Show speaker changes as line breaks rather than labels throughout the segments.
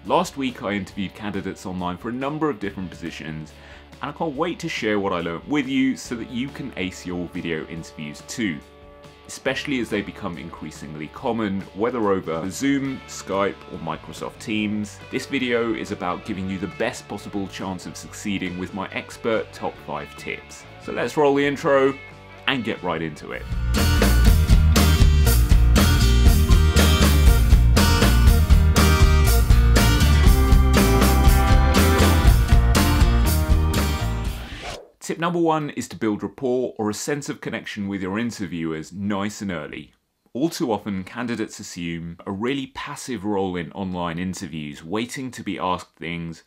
Last week I interviewed candidates online for a number of different positions, and I can't wait to share what I learned with you so that you can ace your video interviews too. Especially as they become increasingly common, whether over Zoom, Skype or Microsoft Teams. This video is about giving you the best possible chance of succeeding with my expert top 5 tips. So let's roll the intro and get right into it. Tip number 1 is to build rapport or a sense of connection with your interviewers nice and early. All too often, candidates assume a really passive role in online interviews, waiting to be asked things,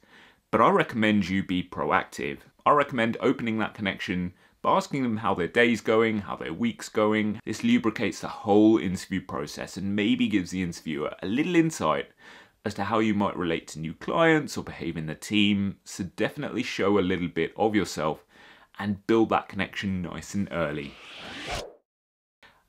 but I recommend you be proactive. I recommend opening that connection by asking them how their day's going, how their week's going. This lubricates the whole interview process and maybe gives the interviewer a little insight as to how you might relate to new clients or behave in the team, so definitely show a little bit of yourself and build that connection nice and early.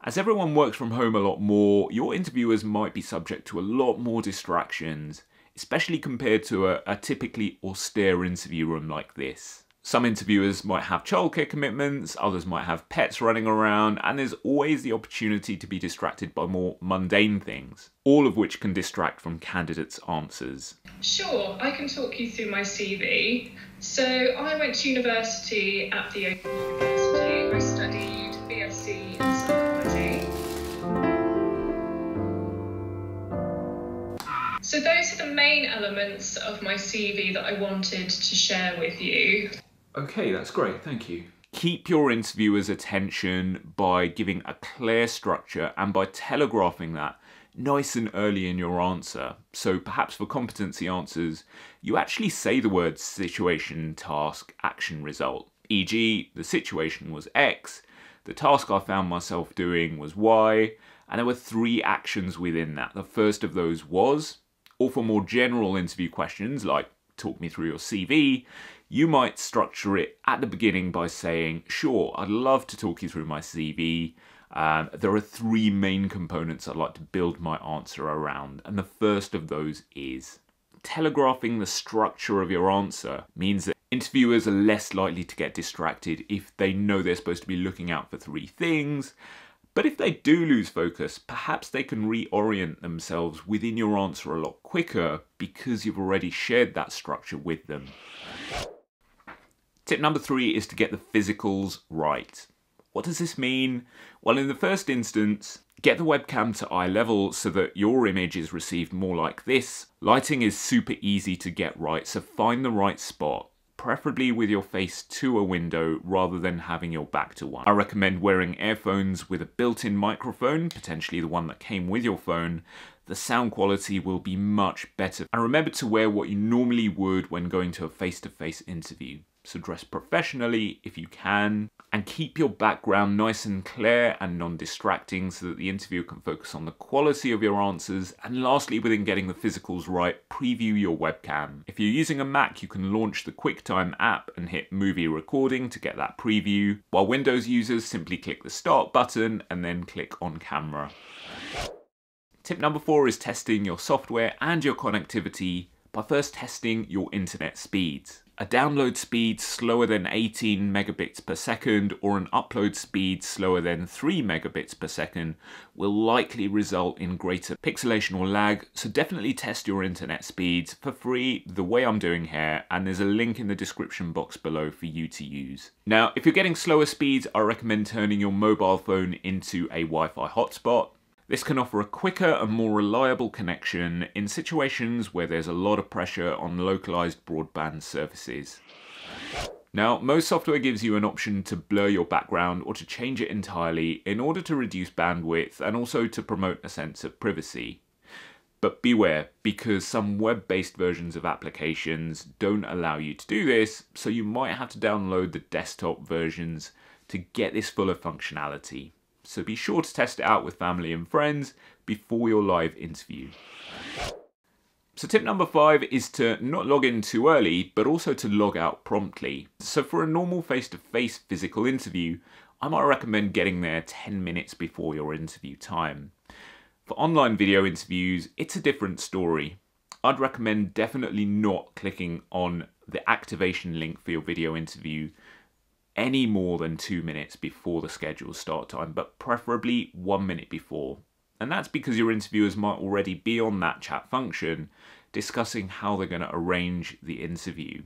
As everyone works from home a lot more, your interviewers might be subject to a lot more distractions, especially compared to a typically austere interview room like this. Some interviewers might have childcare commitments, others might have pets running around, and there's always the opportunity to be distracted by more mundane things, all of which can distract from candidates' answers.
Sure, I can talk you through my CV. So I went to university at the Open University. I studied BSc in psychology. So those are the main elements of my CV that I wanted to share with you.
Okay, that's great, thank you. Keep your interviewer's attention by giving a clear structure and by telegraphing that nice and early in your answer. So perhaps for competency answers, you actually say the words situation, task, action, result. E.g., the situation was X, the task I found myself doing was Y, and there were 3 actions within that. The first of those was, or for more general interview questions like talk me through your CV, you might structure it at the beginning by saying, sure, I'd love to talk you through my CV. There are 3 main components I'd like to build my answer around, and the first of those is. Telegraphing the structure of your answer means that interviewers are less likely to get distracted if they know they're supposed to be looking out for 3 things. But if they do lose focus, perhaps they can reorient themselves within your answer a lot quicker because you've already shared that structure with them. Tip number 3 is to get the physicals right. What does this mean? Well, in the first instance, get the webcam to eye level so that your image is received more like this. Lighting is super easy to get right, so find the right spot, preferably with your face to a window rather than having your back to one. I recommend wearing earphones with a built-in microphone, potentially the one that came with your phone. The sound quality will be much better. And remember to wear what you normally would when going to a face-to-face interview. So dress professionally if you can, and keep your background nice and clear and non-distracting so that the interviewer can focus on the quality of your answers. And lastly, within getting the physicals right, preview your webcam. If you're using a Mac, you can launch the QuickTime app and hit movie recording to get that preview, while Windows users simply click the start button and then click on camera. Tip number 4 is testing your software and your connectivity by first testing your internet speeds. A download speed slower than 18 megabits per second or an upload speed slower than 3 megabits per second will likely result in greater pixelation or lag, so definitely test your internet speeds for free the way I'm doing here, and there's a link in the description box below for you to use. Now, if you're getting slower speeds, I recommend turning your mobile phone into a Wi-Fi hotspot. This can offer a quicker and more reliable connection in situations where there's a lot of pressure on localized broadband services. Now, most software gives you an option to blur your background or to change it entirely in order to reduce bandwidth and also to promote a sense of privacy. But beware, because some web-based versions of applications don't allow you to do this, so you might have to download the desktop versions to get this fuller functionality. So be sure to test it out with family and friends before your live interview. So tip number 5 is to not log in too early, but also to log out promptly. So for a normal face-to-face physical interview, I might recommend getting there 10 minutes before your interview time. For online video interviews, it's a different story. I'd recommend definitely not clicking on the activation link for your video interview any more than 2 minutes before the scheduled start time, but preferably 1 minute before. And that's because your interviewers might already be on that chat function discussing how they're going to arrange the interview.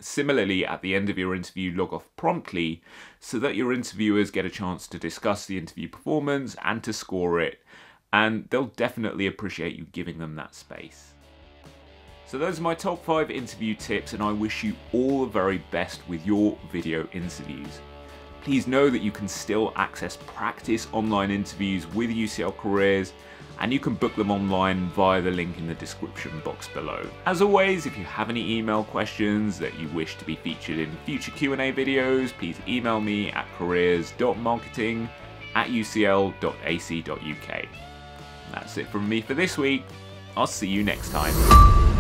Similarly, at the end of your interview, log off promptly so that your interviewers get a chance to discuss the interview performance and to score it, and they'll definitely appreciate you giving them that space. So those are my top 5 interview tips, and I wish you all the very best with your video interviews. Please know that you can still access practice online interviews with UCL Careers, and you can book them online via the link in the description box below. As always, if you have any email questions that you wish to be featured in future Q&A videos, please email me at careers.marketing@ucl.ac.uk. That's it from me for this week. I'll see you next time.